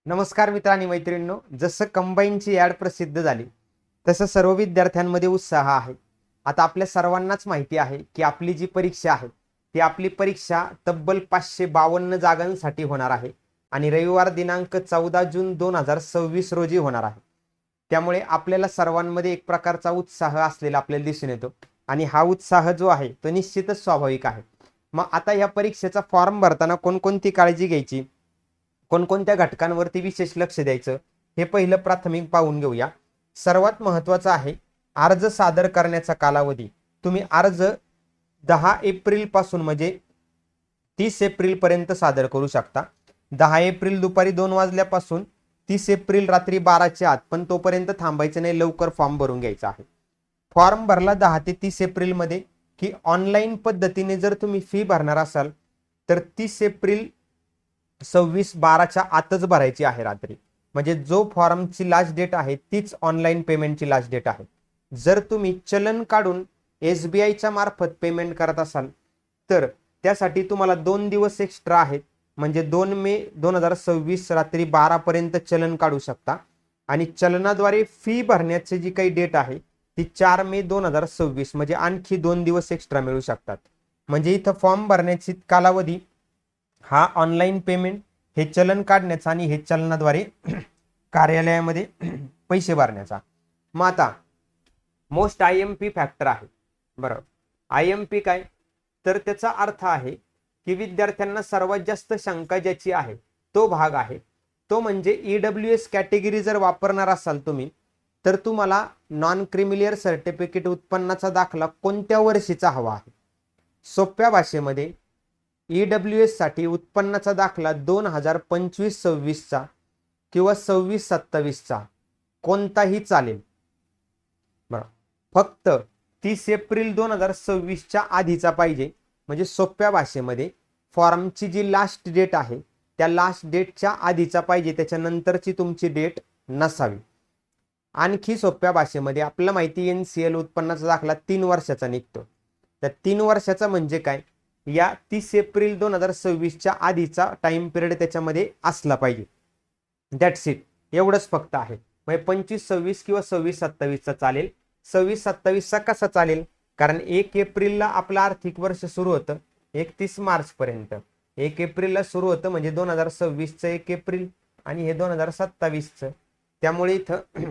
नमस्कार मित्र आणि मैत्रिणींनो, जसं कंबाईनची ॲड प्रसिद्ध झाली तसं सर्व विद्यार्थ्यांमध्ये उत्साह आहे. आता आपल्या सर्वांनाच माहिती आहे की आपली जी परीक्षा आहे ती आपली परीक्षा तब्बल 552 जागांसाठी होणार आहे आणि रविवार दिनांक 14 जून 2026 रोजी होणार आहे. त्यामुळे आपल्याला सर्वांमध्ये एक प्रकारचा उत्साह असलेला आपल्याला दिसून येतो आणि हा उत्साह जो आहे तो निश्चितच स्वाभाविक आहे. मग आता या परीक्षेचा फॉर्म भरताना कोणकोणती काळजी घ्यायची, कोणकोणत्या घटकांवरती विशेष लक्ष द्यायचं, हे पहिलं प्राथमिक पाहून घेऊया. सर्वात महत्त्वाचं आहे अर्ज सादर करण्याचा कालावधी. तुम्ही अर्ज 10 एप्रिल पासून म्हणजे 30 एप्रिल पर्यंत सादर करू शकता. 10 एप्रिल दुपारी 2 वाजल्यापासून 30 एप्रिल रात्री 12च्या आत, पण तोपर्यंत थांबायचं नाही, लवकर फॉर्म भरून घ्यायचा आहे. फॉर्म भरला 10 ते 30 एप्रिल मध्ये की ऑनलाईन पद्धतीने जर तुम्ही फी भरणार असाल तर 30 एप्रिल 26-12च्या आतच भरायची आहे रात्री. म्हणजे जो फॉर्मची लास्ट डेट आहे तीच ऑनलाईन पेमेंटची लास्ट डेट आहे. जर तुम्ही चलन काढून SBIच्या मार्फत पेमेंट करत असाल तर त्यासाठी तुम्हाला 2 दिवस एक्स्ट्रा आहेत. म्हणजे 2 मे 2026 रात्री 12 पर्यंत चलन काढू शकता आणि चलनाद्वारे फी भरण्याची जी काही डेट आहे ती 4 मे 2026, म्हणजे आणखी 2 दिवस एक्स्ट्रा मिळू शकतात. म्हणजे इथं फॉर्म भरण्याची कालावधी हा ऑनलाईन पेमेंट, हे चलन काढण्याचा आणि हे चलनाद्वारे कार्यालयामध्ये पैसे भरण्याचा. मग आता मोस्ट IMP फॅक्टर आहे. बरोबर, IMP काय, तर त्याचा अर्थ आहे की विद्यार्थ्यांना सर्वात जास्त शंका ज्याची आहे तो भाग आहे तो म्हणजे EWS कॅटेगरी जर वापरणार असाल तुम्ही तर तुम्हाला नॉन क्रिमिलियर सर्टिफिकेट उत्पन्नाचा दाखला कोणत्या वर्षीचा हवा आहे. सोप्या भाषेमध्ये EWS साठी उत्पन्नाचा दाखला 2025-26चा किंवा 26-27चा कोणताही चालेल. बरं, फक्त 30 एप्रिल 2026च्या आधीचा पाहिजे. म्हणजे सोप्या भाषेमध्ये फॉर्मची जी लास्ट डेट आहे त्या लास्ट डेटच्या आधीचा पाहिजे, त्याच्यानंतरची तुमची डेट नसावी. आणखी सोप्या भाषेमध्ये आपल्याला माहिती NCL उत्पन्नाचा दाखला 3 वर्षाचा निघतो. तर 3 वर्षाचा म्हणजे काय, या 30 एप्रिल 2026च्या आधीचा टाइम पिरियड त्याच्यामध्ये असला पाहिजे. दॅट्स इट, एवढंच फक्त आहे. म्हणजे 25-26 किंवा 26-27चा चालेल. 26-27चा कसा चालेल, कारण 1 एप्रिलला आपलं आर्थिक वर्ष सुरू होतं 31 मार्च पर्यंत. 1 एप्रिलला सुरू होतं म्हणजे 2026चं 1 एप्रिल आणि हे 2027चं. त्यामुळे इथं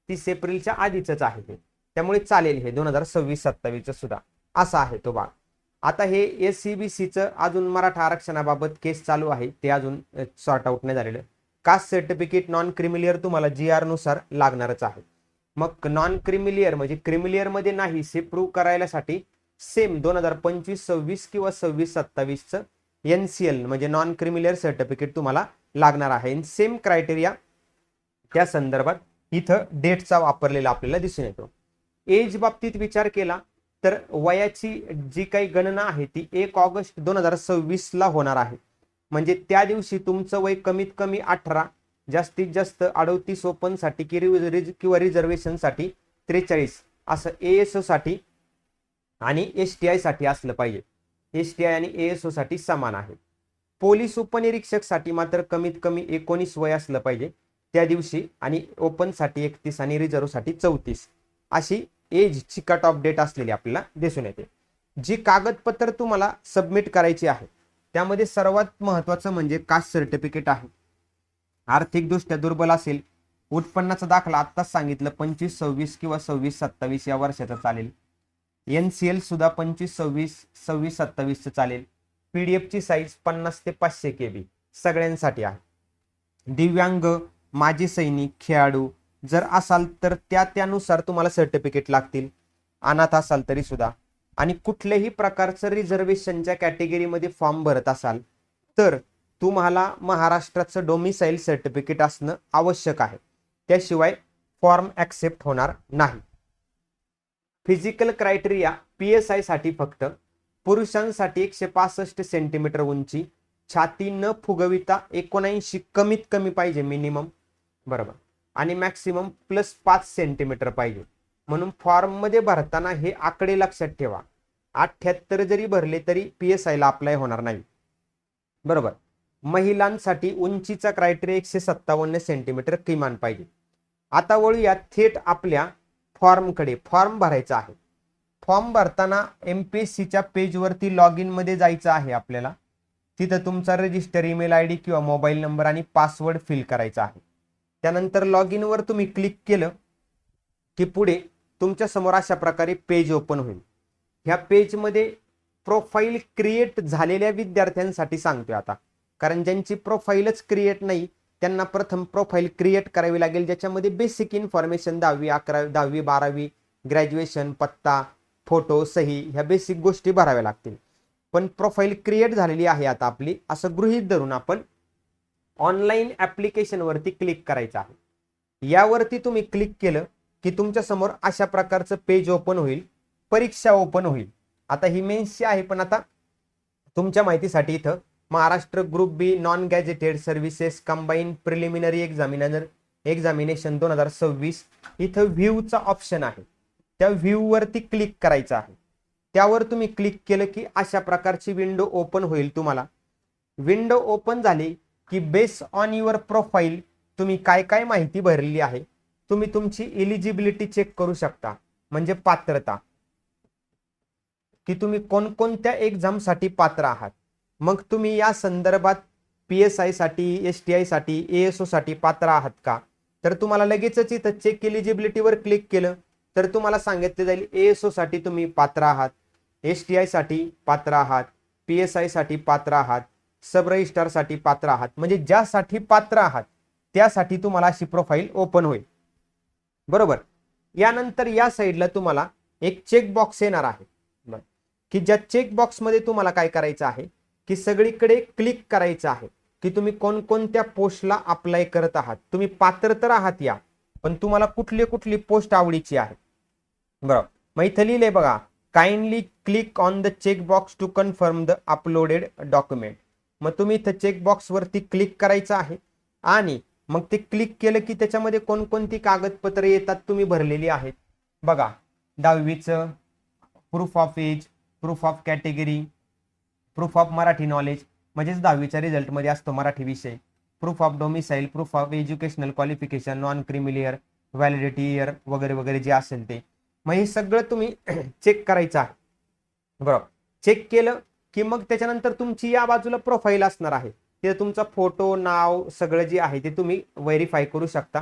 30 एप्रिलच्या आधीच आहे ते, त्यामुळे चालेल हे 2026-27चं सुद्धा. असा आहे तो भाग. आता हे SCBCचं अजून मराठा आरक्षणाबाबत केस चालू आहे, ते अजून सॉर्ट आउट नाही झालेलं. कास्ट सर्टिफिकेट नॉन क्रिमिलियर तुम्हाला GR नुसार लागणारच आहे. मग नॉन क्रिमिलियर म्हणजे क्रिमिलियर मध्ये नाही हे प्रूव्ह करायसाठी सेम 2025-26 किंवा 26-27चं NCL म्हणजे नॉन क्रिमिलियर सर्टिफिकेट तुम्हाला लागणार आहे. सेम क्रायटेरिया त्या संदर्भात इथं डेटचा वापरलेला आपल्याला दिसून येतो. एज बाबतीत विचार केला तर वयाची जी काही गणना आहे ती 1 ऑगस्ट 2026ला होणार आहे. म्हणजे त्या दिवशी तुमचं वय कमीत कमी 18, जास्तीत जास्त 38 ओपन साठी किंवा रिझर्वेशन साठी 43 असं ASO साठी आणि STI साठी असलं पाहिजे. STI आणि ASO साठी समान आहे. पोलीस उपनिरीक्षक साठी मात्र कमीत कमी 19 वय असलं पाहिजे त्या दिवशी आणि ओपन साठी 31 आणि रिझर्व साठी 34 अशी एजची कट ऑफ डेट असलेली आपल्याला दिसून येते. जी कागदपत्र तुम्हाला सबमिट करायची आहे त्यामध्ये सर्वात महत्त्वाचं म्हणजे कास्ट सर्टिफिकेट आहे. आर्थिकदृष्ट्या दुर्बल असेल, उत्पन्नाचा दाखला आत्ताच सांगितलं 25-26 किंवा 26-27 या वर्षाचा चालेल. NCL सुद्धा 25-26, 26-27चं चालेल. PDF ची साईज 50 ते 500 KB सगळ्यांसाठी आहे. दिव्यांग, माजी सैनिक, खेळाडू जर असाल तर त्यानुसार तुम्हाला सर्टिफिकेट लागतील. अनाथ असाल तरी सुद्धा, आणि कुठल्याही प्रकारचं रिझर्वेशनच्या कॅटेगरीमध्ये फॉर्म भरत असाल तर तुम्हाला महाराष्ट्राचं डोमिसाईल सर्टिफिकेट असणं आवश्यक आहे. त्याशिवाय फॉर्म ऍक्सेप्ट होणार नाही. फिजिकल क्रायटेरिया PSI साठी फक्त पुरुषांसाठी 165 सेंटीमीटर उंची, छाती न फुगविता 79 कमीत कमी पाहिजे मिनिमम, बरोबर, आणि मॅक्सिमम +5 सेंटीमीटर पाहिजे. म्हणून फॉर्म मध्ये भरताना हे आकडे लक्षात ठेवा. 78 जरी भरले तरी PSI ला अप्लाय होणार नाही, बरोबर. महिलांसाठी उंचीचा क्रायटेरिया 157 सेंटीमीटर किमान पाहिजे. आता वळूया थेट आपल्या फॉर्मकडे. फॉर्म भरायचा आहे. फॉर्म भरताना MPSCच्या पेजवरती लॉग इन मध्ये जायचं आहे आपल्याला. तिथं तुमचा रजिस्टर ईमेल आयडी किंवा मोबाईल नंबर आणि पासवर्ड फिल करायचा आहे. त्यानंतर लॉग इन वर तुम्ही क्लिक केलं की पुढे तुमच्या समोर अशा प्रकारे पेज ओपन होईल. ह्या पेजमध्ये प्रोफाईल क्रिएट झालेल्या विद्यार्थ्यांसाठी सांगतोय आता, कारण ज्यांची प्रोफाईलच क्रिएट नाही त्यांना प्रथम प्रोफाईल क्रिएट करावी लागेल, ज्याच्यामध्ये बेसिक इन्फॉर्मेशन 10वी 11वी 10वी 12वी ग्रॅज्युएशन, पत्ता, फोटो, सही ह्या बेसिक गोष्टी भराव्या लागतील. पण प्रोफाईल क्रिएट झालेली आहे आता आपली असं गृहीत धरून आपण ऑनलाईन ऍप्लिकेशन वरती क्लिक करायचं आहे. यावरती तुम्ही क्लिक केलं की तुमच्या समोर अशा प्रकारचं पेज ओपन होईल, परीक्षा ओपन होईल. आता ही मेन्सची आहे, पण आता तुमच्या माहितीसाठी इथं Maharashtra group B non gazetted services combine preliminary examination 2026 इथं व्ह्यूचा ऑप्शन आहे. त्या व्ह्यू वरती क्लिक करायचं आहे. त्यावर तुम्ही क्लिक केलं की अशा प्रकारची विंडो ओपन होईल. तुम्हाला विंडो ओपन झाली की बेस ऑन युअर प्रोफाईल तुम्ही काय काय माहिती भरलेली आहे, तुम्ही तुमची इलिजिबिलिटी चेक करू शकता, म्हणजे पात्रता, की तुम्ही कोणकोणत्या एक्झामसाठी पात्र आहात. मग तुम्ही या संदर्भात PSI साठी, STI साठी, ASO साठी पात्र आहात का, तर तुम्हाला लगेचच इथं चेक इलिजिबिलिटीवर क्लिक केलं तर तुम्हाला सांगितले जाईल ASO साठी तुम्ही पात्र आहात, STI साठी पात्र आहात, PSI साठी पात्र आहात, सब रजिस्ट्रार साठी पात्र आहात. म्हणजे ज्यासाठी पात्र आहात त्यासाठी तुम्हाला अशी प्रोफाईल ओपन होईल. बरोबर. यानंतर या साईडला तुम्हाला एक चेक बॉक्स येणार आहे, की ज्या चेक बॉक्स मध्ये तुम्हाला काय करायचं आहे की सगळीकडे क्लिक करायचं आहे की तुम्ही कोणकोणत्या पोस्टला अप्लाय करत आहात. तुम्ही पात्र तर आहात या, पण तुम्हाला कुठली कुठली पोस्ट आवडीची आहे. बरोबर. मग इथं लिहिलंय बघा, kindly click on the check box to confirm the uploaded document. मग तुम्ही इथं चेक बॉक्स वरती क्लिक करायचं आहे आणि मग ते क्लिक केलं की त्याच्यामध्ये कोणकोणती कागदपत्रे येतात तुम्ही भरलेली आहेत. बघा, 10वीचं proof of age, proof of category, proof of Marathi knowledge म्हणजेच 10वीच्या रिझल्टमध्ये असतो मराठी विषय, proof of domicile, proof of educational qualification, non criminal year, validity year वगैरे वगैरे जे असेल ते. मग हे सगळं तुम्ही चेक करायचं आहे. बरोबर. चेक केलं की मग त्याच्यानंतर तुमची या बाजूला प्रोफाईल असणार आहे. तिथे तुमचा फोटो, नाव सगळं जे आहे ते तुम्ही व्हेरीफाय करू शकता.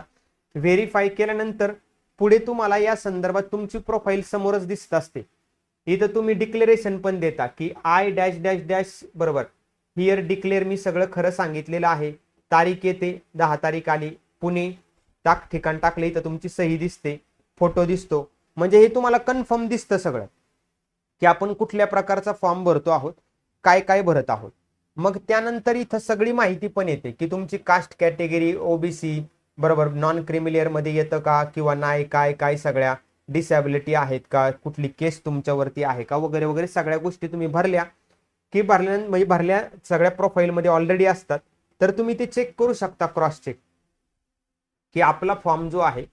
व्हेरीफाय केल्यानंतर पुढे तुम्हाला या संदर्भात तुमची प्रोफाईल समोरच दिसत असते. इथं तुम्ही डिक्लेरेशन पण देता की आय डॅश डॅश डॅश, बरोबर, हिअर डिक्लेअर, मी सगळं खरं सांगितलेलं आहे. तारीख येते, 10 तारीख आली, पुणे ठिकाण टाकले, इथं तुमची सही दिसते, फोटो दिसतो. म्हणजे हे तुम्हाला कन्फर्म दिसतं सगळं की आपण कुठल्या प्रकारचा फॉर्म भरतो आहोत, काय काय भरत आहोत. मग त्यानंतर इथं सगळी माहिती पण येते की तुमची कास्ट कॅटेगरी, OBC, बरोबर, नॉन क्रिमिलियर मध्ये येतं का किंवा नाही, काय काय सगळ्या डिसॅबिलिटी आहेत का, कुठली केस तुमच्यावरती आहे का, वगैरे वगैरे सगळ्या गोष्टी तुम्ही भरल्या की भरल्या सगळ्या प्रोफाईल मध्ये ऑलरेडी असतात. तर तुम्ही ते चेक करू शकता, क्रॉस चेक, की आपला फॉर्म जो आहे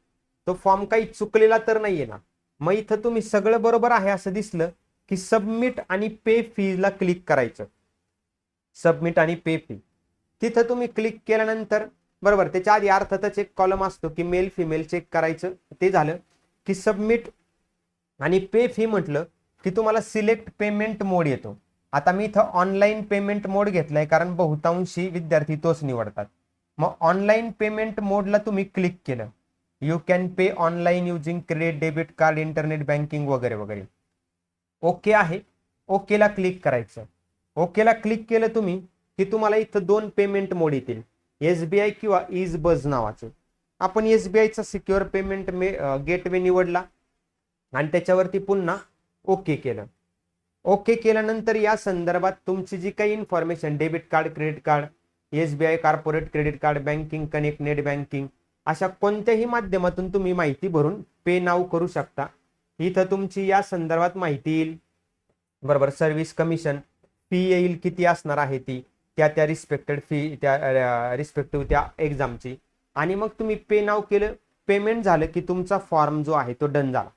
तो फॉर्म काही चुकलेला तर नाहीये ना. मग इथं तुम्ही सगळं बरोबर आहे असं दिसलं की सबमिट आणि पे फी ला क्लिक करायचं. सबमिट आणि पे फी तिथं तुम्ही क्लिक केल्यानंतर, बरोबर, त्याच्या आधी अर्थातच एक कॉलम असतो की मेल फिमेल चेक करायचं. ते झालं की सबमिट आणि पे फी म्हटलं की तुम्हाला सिलेक्ट पेमेंट मोड येतो. आता मी इथं ऑनलाईन पेमेंट मोड घेतलाय कारण बहुतांशी विद्यार्थी तोच निवडतात. मग ऑनलाईन पेमेंट मोडला तुम्ही क्लिक केलं, you can pay online using credit, debit card, internet banking वगैरे वगैरे. ओके आहे, ओकेला क्लिक करायचं. ओकेला क्लिक केलं तुम्ही की तुम्हाला इथं 2 पेमेंट मोड येतील, SBI किंवा इज बज नावाचं. आपण SBIचा सिक्युअर पेमेंट गेटवे निवडला आणि त्याच्यावरती पुन्हा ओके केलं. ओके केल्यानंतर या संदर्भात तुमची जी काही information, debit card, credit card, SBI corporate credit card, banking connect, net banking, अशा कोणत्याही माध्यमातून तुम्ही माहिती भरून पे नाव करू शकता. इथं तुमची या संदर्भात माहिती येईल, बरोबर, सर्व्हिस कमिशन, फी येईल किती असणार आहे ती, त्या रिस्पेक्टेड फी, त्या रिस्पेक्टिव्ह त्या एक्झामची. आणि मग तुम्ही पे नाव केलं, पेमेंट झालं की तुमचा फॉर्म जो आहे तो डन झाला.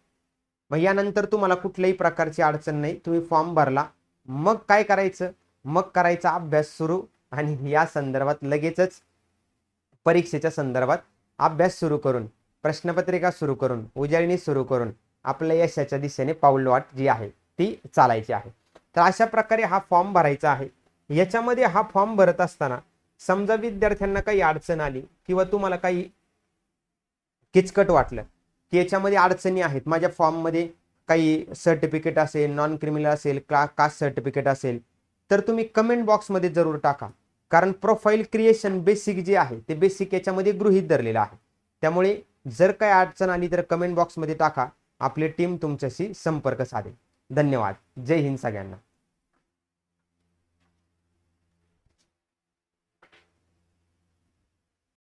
मग यानंतर तुम्हाला कुठल्याही प्रकारची अडचण नाही, तुम्ही फॉर्म भरला. मग काय करायचं, मग करायचा अभ्यास सुरू आणि या संदर्भात लगेचच परीक्षेच्या संदर्भात अभ्यास सुरू करून, प्रश्नपत्रिका सुरू करून, उजळणी सुरू करून आपल्या यशाच्या दिशेने पाऊलवाट जी आहे ती चालायची आहे. तर अशा प्रकारे हा फॉर्म भरायचा आहे. याच्यामध्ये हा फॉर्म भरत असताना समजा विद्यार्थ्यांना काही अडचण आली किंवा तुम्हाला काही किचकट वाटलं की याच्यामध्ये अडचणी आहेत, माझ्या फॉर्ममध्ये काही सर्टिफिकेट असेल, नॉन क्रिमिनल असेल, कास्ट सर्टिफिकेट असेल, तर तुम्ही कमेंट बॉक्समध्ये जरूर टाका. कारण प्रोफाईल क्रिएशन बेसिक जे आहे ते बेसिक याच्यामध्ये गृहीत धरलेलं आहे. त्यामुळे जर काही अडचण आली तर कमेंट बॉक्समध्ये टाका, आपली टीम तुमच्याशी संपर्क साधेल. धन्यवाद. जय हिंद सगळ्यांना.